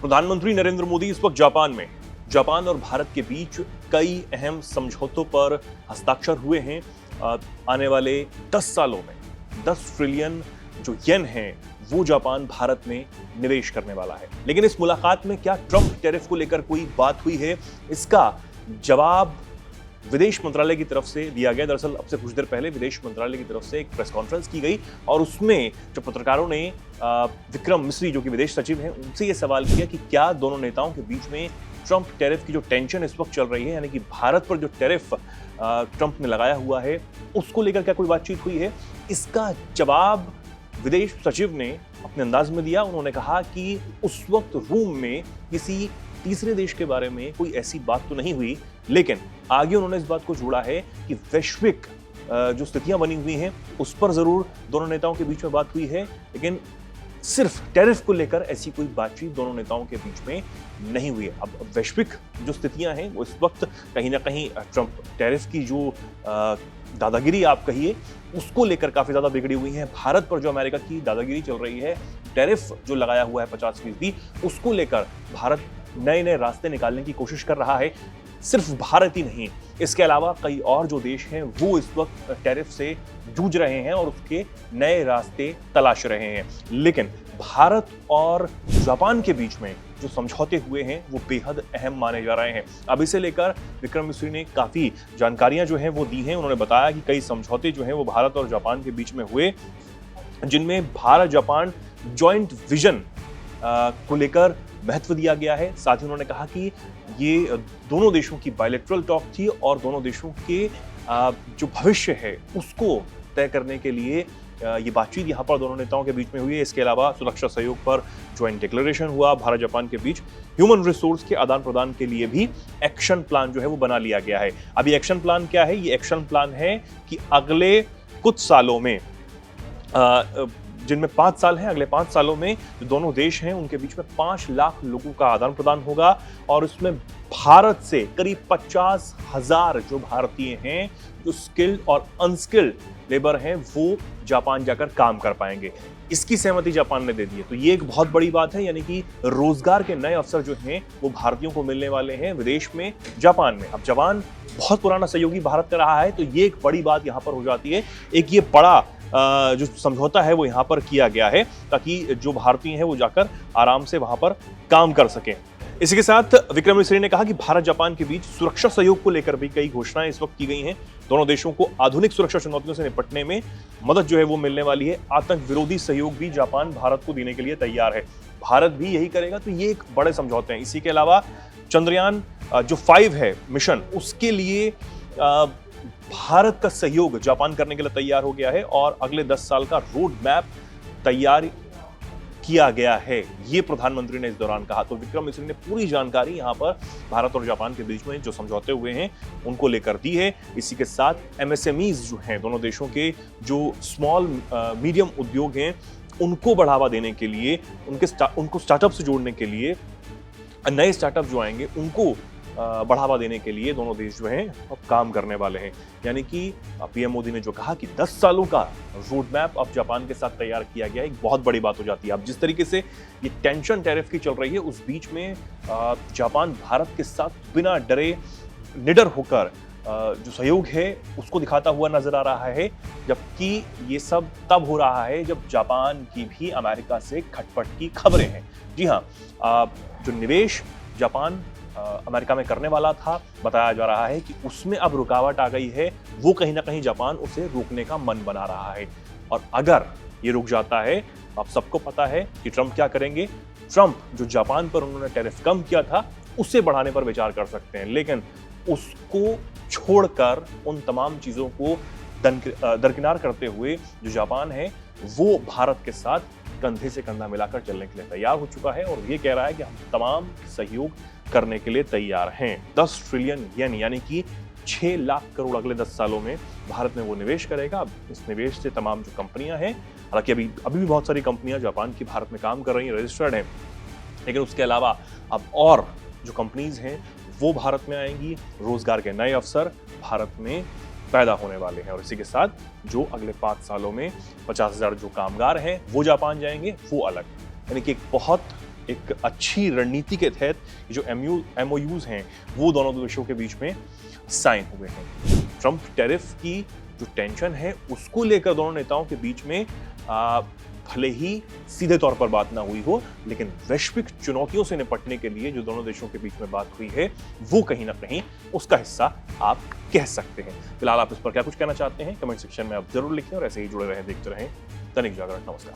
प्रधानमंत्री नरेंद्र मोदी इस वक्त जापान में। जापान और भारत के बीच कई अहम समझौतों पर हस्ताक्षर हुए हैं। आने वाले 10 सालों में 10 ट्रिलियन जो येन हैं वो जापान भारत में निवेश करने वाला है। लेकिन इस मुलाकात में क्या ट्रंप टैरिफ को लेकर कोई बात हुई है? इसका जवाब विदेश मंत्रालय की तरफ से दिया गया। दरअसल अब से कुछ देर पहले विदेश मंत्रालय की तरफ से एक प्रेस कॉन्फ्रेंस की गई और उसमें जो पत्रकारों ने विक्रम मिस्री जो कि विदेश सचिव हैं उनसे ये सवाल किया कि क्या दोनों नेताओं के बीच में ट्रंप टैरिफ की जो टेंशन इस वक्त चल रही है, यानी कि भारत पर जो टैरिफ ट्रंप ने लगाया हुआ है उसको लेकर क्या कोई बातचीत हुई है? इसका जवाब विदेश सचिव ने अपने अंदाज में दिया। उन्होंने कहा कि उस वक्त रूम में किसी तीसरे देश के बारे में कोई ऐसी बात तो नहीं हुई, लेकिन आगे उन्होंने इस बात को जोड़ा है कि वैश्विक जो स्थितियां बनी हुई हैं उस पर जरूर दोनों नेताओं के बीच में बात हुई है, लेकिन सिर्फ टैरिफ को लेकर ऐसी कोई बातचीत दोनों नेताओं के बीच में नहीं हुई है। अब वैश्विक जो स्थितियां हैं वो इस वक्त कहीं ना कहीं ट्रंप टैरिफ की जो दादागिरी आप कहिए उसको लेकर काफी ज्यादा बिगड़ी हुई है। भारत पर जो अमेरिका की दादागिरी चल रही है, टैरिफ जो लगाया हुआ है 50%, उसको लेकर भारत नए नए रास्ते निकालने की कोशिश कर रहा है। सिर्फ भारत ही नहीं, इसके अलावा कई और जो देश हैं वो इस वक्त टैरिफ से जूझ रहे हैं और उसके नए रास्ते तलाश रहे हैं। लेकिन भारत और जापान के बीच में जो समझौते हुए हैं वो बेहद अहम माने जा रहे हैं। अब इसे लेकर विक्रम मिस्री ने काफी जानकारियां जो हैं वो दी हैं। उन्होंने बताया कि कई समझौते जो हैं वो भारत और जापान के बीच में हुए, जिनमें भारत जापान जॉइंट विजन को लेकर महत्व दिया गया है। साथ ही उन्होंने कहा कि ये दोनों देशों की बायलैटरल टॉक थी और दोनों देशों के जो भविष्य है उसको तय करने के लिए ये बातचीत यहाँ पर दोनों नेताओं के बीच में हुई है। इसके अलावा सुरक्षा सहयोग पर ज्वाइंट डिक्लेरेशन हुआ। भारत जापान के बीच ह्यूमन रिसोर्स के आदान प्रदान के लिए भी एक्शन प्लान जो है वो बना लिया गया है। अब ये एक्शन प्लान क्या है? ये एक्शन प्लान है कि अगले कुछ सालों में जिनमें 5 साल हैं, अगले 5 सालों में जो दोनों देश हैं उनके बीच में 5 लाख लोगों का आदान प्रदान होगा और उसमें भारत से करीब 50,000 जो भारतीय हैं, जो स्किल्ड और अनस्किल्ड लेबर हैं, वो जापान जाकर काम कर पाएंगे। इसकी सहमति जापान ने दे दी है। तो ये एक बहुत बड़ी बात है, यानी कि रोजगार के नए अवसर जो हैं वो भारतीयों को मिलने वाले हैं विदेश में, जापान में। अब जापान बहुत पुराना सहयोगी भारत का रहा है, तो ये एक बड़ी बात यहाँ पर हो जाती है। एक ये बड़ा जो समझौता है वो यहाँ पर किया गया है ताकि जो भारतीय हैं वो जाकर आराम से वहां पर काम कर सकें। इसी के साथ विक्रम मिस्री ने कहा कि भारत जापान के बीच सुरक्षा सहयोग को लेकर भी कई घोषणाएं इस वक्त की गई हैं। दोनों देशों को आधुनिक सुरक्षा चुनौतियों से निपटने में मदद जो है वो मिलने वाली है। आतंक विरोधी सहयोग भी जापान भारत को देने के लिए तैयार है, भारत भी यही करेगा। तो ये एक बड़े समझौते हैं। इसी के अलावा चंद्रयान जो 5 है मिशन, उसके लिए भारत का सहयोग जापान करने के लिए तैयार हो गया है और अगले 10 साल का रोड मैप तैयार किया गया है, ये प्रधानमंत्री ने इस दौरान कहा। तो विक्रम मिस्री ने पूरी जानकारी यहाँ पर भारत और जापान के बीच में जो समझौते हुए हैं उनको लेकर दी है। इसी के साथ एमएसएमईज जो हैं दोनों देशों के, जो स्मॉल मीडियम उद्योग हैं, उनको बढ़ावा देने के लिए, उनको स्टार्टअप से जोड़ने के लिए, नए स्टार्टअप जो आएंगे उनको बढ़ावा देने के लिए दोनों देश जो हैं अब काम करने वाले हैं। यानी कि पीएम मोदी ने जो कहा कि 10 सालों का रोड मैप अब जापान के साथ तैयार किया गया है, एक बहुत बड़ी बात हो जाती है। अब जिस तरीके से ये टेंशन टैरिफ की चल रही है, उस बीच में जापान भारत के साथ बिना डरे निडर होकर जो सहयोग है उसको दिखाता हुआ नजर आ रहा है। जबकि ये सब तब हो रहा है जब जापान की भी अमेरिका से खटपट की खबरें हैं। जी हाँ, जो निवेश जापान अमेरिका में करने वाला था, बताया जा रहा है कि उसमें अब रुकावट आ गई है। वो कहीं ना कहीं जापान उसे रोकने का मन बना रहा है और अगर ये रुक जाता है, आप सबको पता है कि ट्रंप क्या करेंगे। ट्रंप जो जापान पर उन्होंने टैरिफ कम किया था उसे बढ़ाने पर विचार कर सकते हैं, लेकिन उसको छोड़कर उन तमाम चीजों को दरकिनार करते हुए जो जापान है वो भारत के साथ कंधे से कंधा मिलाकर चलने के लिए तैयार हो चुका है और ये कह रहा है कि हम तमाम सहयोग करने के लिए तैयार हैं। 10 ट्रिलियन येन यानी कि 6 लाख करोड़ अगले 10 सालों में भारत में वो निवेश करेगा। अब इस निवेश से तमाम जो कंपनियां हैं, हालांकि अभी भी बहुत सारी कंपनियां जापान की भारत में काम कर रही हैं, रजिस्टर्ड हैं, लेकिन उसके अलावा अब और जो कंपनीज हैं वो भारत में आएंगी। रोजगार के नए अवसर भारत में पैदा होने वाले हैं और इसी के साथ जो अगले 5 सालों में 50,000 जो कामगार हैं वो जापान जाएंगे, वो अलग। यानी कि एक बहुत एक अच्छी रणनीति के तहत जो एमओयूज हैं वो दोनों देशों के बीच में साइन हुए हैं। ट्रंप टैरिफ की जो टेंशन है उसको लेकर दोनों नेताओं के बीच में भले ही सीधे तौर पर बात ना हुई हो, लेकिन वैश्विक चुनौतियों से निपटने के लिए जो दोनों देशों के बीच में बात हुई है वो कहीं ना कहीं उसका हिस्सा आप कह सकते हैं। फिलहाल आप इस पर क्या कुछ कहना चाहते हैं कमेंट सेक्शन में आप जरूर लिखें और ऐसे ही जुड़े रहें, देखते रहें दैनिक जागरण। नमस्कार।